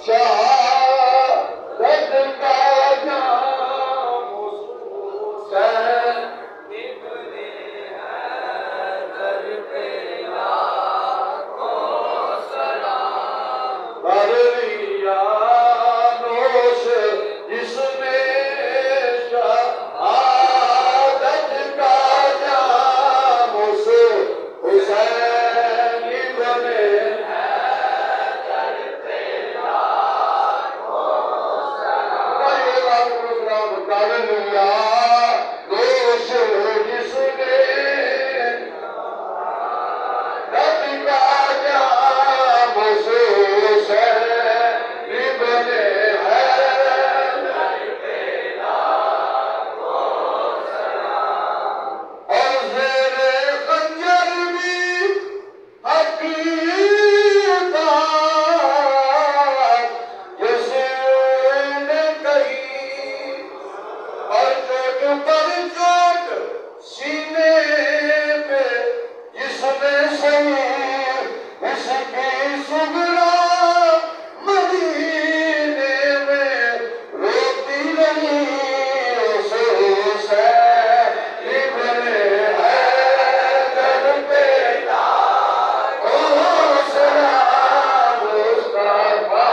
शहादत का जाम हुसैन इब्ने हैदर पे लाखों सलाम कर लिया नोश जिसने शहादत का जाम हुसैन इब्ने कर लिया दोष जिसने रब का जाम हुसैन इब्ने हैदर पे लाखों सलाम और ज़ेरे खंजर भी हकीकत जिसने कही और चोट पर चोट सीने पे जिसने सही इसकी सुगरा मदीने में रोती रही उसे हुसैन इब्ने हैदर पे लाखों सलाम मुस्तफा